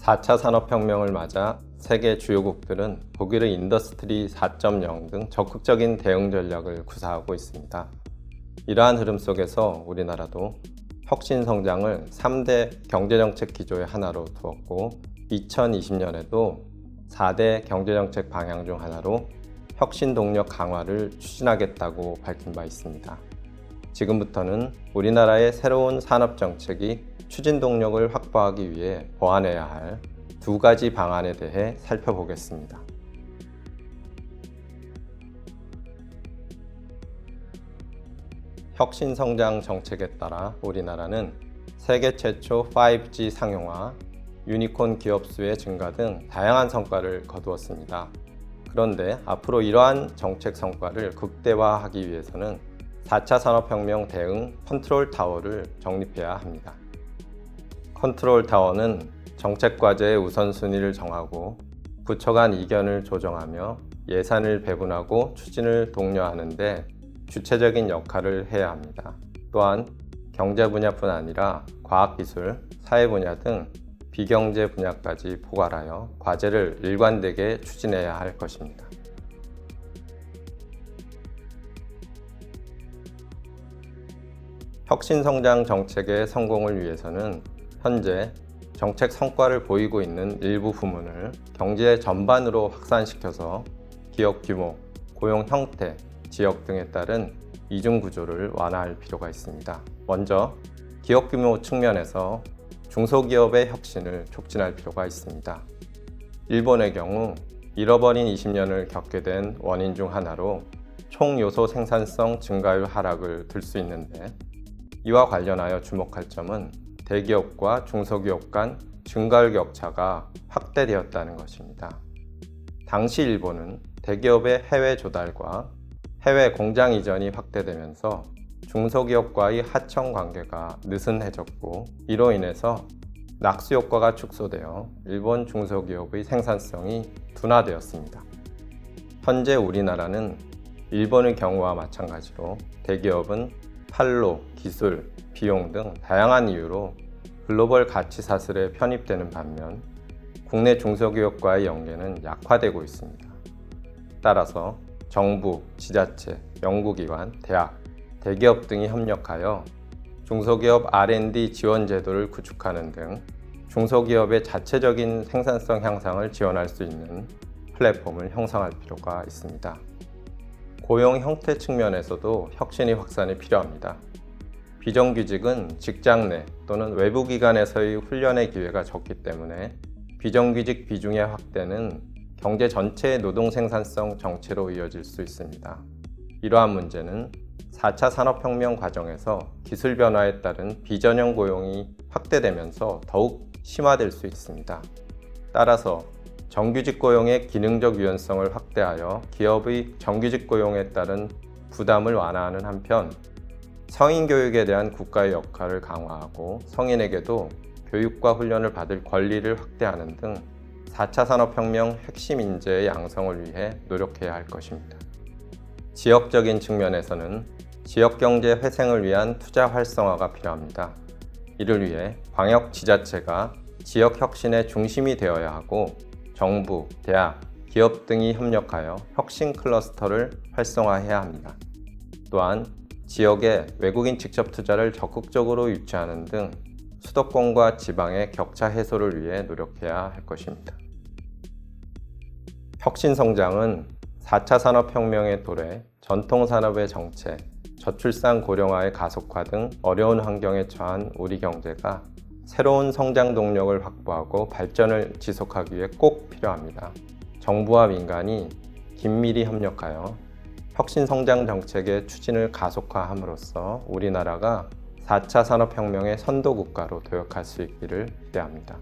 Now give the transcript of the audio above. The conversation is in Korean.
4차 산업혁명을 맞아 세계 주요국들은 독일의 인더스트리 4.0 등 적극적인 대응 전략을 구사하고 있습니다. 이러한 흐름 속에서 우리나라도 혁신 성장을 3대 경제정책 기조의 하나로 두었고 2020년에도 4대 경제정책 방향 중 하나로 혁신 동력 강화를 추진하겠다고 밝힌 바 있습니다. 지금부터는 우리나라의 새로운 산업정책이 추진 동력을 확보하기 위해 보완해야 할 두 가지 방안에 대해 살펴보겠습니다. 혁신 성장 정책에 따라 우리나라는 세계 최초 5G 상용화, 유니콘 기업 수의 증가 등 다양한 성과를 거두었습니다. 그런데 앞으로 이러한 정책 성과를 극대화하기 위해서는 4차 산업혁명 대응 컨트롤 타워를 정립해야 합니다. 컨트롤 타워는 정책 과제의 우선순위를 정하고 부처 간 이견을 조정하며 예산을 배분하고 추진을 독려하는 데 주체적인 역할을 해야 합니다. 또한 경제 분야뿐 아니라 과학기술, 사회 분야 등 비경제 분야까지 포괄하여 과제를 일관되게 추진해야 할 것입니다. 혁신성장 정책의 성공을 위해서는 현재 정책 성과를 보이고 있는 일부 부문을 경제 전반으로 확산시켜서 기업 규모, 고용 형태, 지역 등에 따른 이중 구조를 완화할 필요가 있습니다. 먼저 기업 규모 측면에서 중소기업의 혁신을 촉진할 필요가 있습니다. 일본의 경우 잃어버린 20년을 겪게 된 원인 중 하나로 총요소 생산성 증가율 하락을 들 수 있는데, 이와 관련하여 주목할 점은 대기업과 중소기업 간 증가율 격차가 확대되었다는 것입니다. 당시 일본은 대기업의 해외 조달과 해외 공장 이전이 확대되면서 중소기업과의 하청 관계가 느슨해졌고, 이로 인해서 낙수 효과가 축소되어 일본 중소기업의 생산성이 둔화되었습니다. 현재 우리나라는 일본의 경우와 마찬가지로 대기업은 판로, 기술, 비용 등 다양한 이유로 글로벌 가치 사슬에 편입되는 반면 국내 중소기업과의 연계는 약화되고 있습니다. 따라서 정부, 지자체, 연구기관, 대학, 대기업 등이 협력하여 중소기업 R&D 지원 제도를 구축하는 등 중소기업의 자체적인 생산성 향상을 지원할 수 있는 플랫폼을 형성할 필요가 있습니다. 고용 형태 측면에서도 혁신의 확산이 필요합니다. 비정규직은 직장 내 또는 외부 기관에서의 훈련의 기회가 적기 때문에 비정규직 비중의 확대는 경제 전체의 노동 생산성 정체로 이어질 수 있습니다. 이러한 문제는 4차 산업혁명 과정에서 기술 변화에 따른 비전형 고용이 확대되면서 더욱 심화될 수 있습니다. 따라서 정규직 고용의 기능적 유연성을 확대하여 기업의 정규직 고용에 따른 부담을 완화하는 한편, 성인 교육에 대한 국가의 역할을 강화하고 성인에게도 교육과 훈련을 받을 권리를 확대하는 등 4차 산업혁명 핵심 인재의 양성을 위해 노력해야 할 것입니다. 지역적인 측면에서는 지역경제 회생을 위한 투자 활성화가 필요합니다. 이를 위해 광역 지자체가 지역 혁신의 중심이 되어야 하고, 정부, 대학, 기업 등이 협력하여 혁신 클러스터를 활성화해야 합니다. 또한 지역에 외국인 직접 투자를 적극적으로 유치하는 등 수도권과 지방의 격차 해소를 위해 노력해야 할 것입니다. 혁신 성장은 4차 산업혁명의 도래, 전통산업의 정체, 저출산 고령화의 가속화 등 어려운 환경에 처한 우리 경제가 새로운 성장 동력을 확보하고 발전을 지속하기 위해 꼭 필요합니다. 정부와 민간이 긴밀히 협력하여 혁신 성장 정책의 추진을 가속화함으로써 우리나라가 4차 산업혁명의 선도국가로 도약할 수 있기를 기대합니다.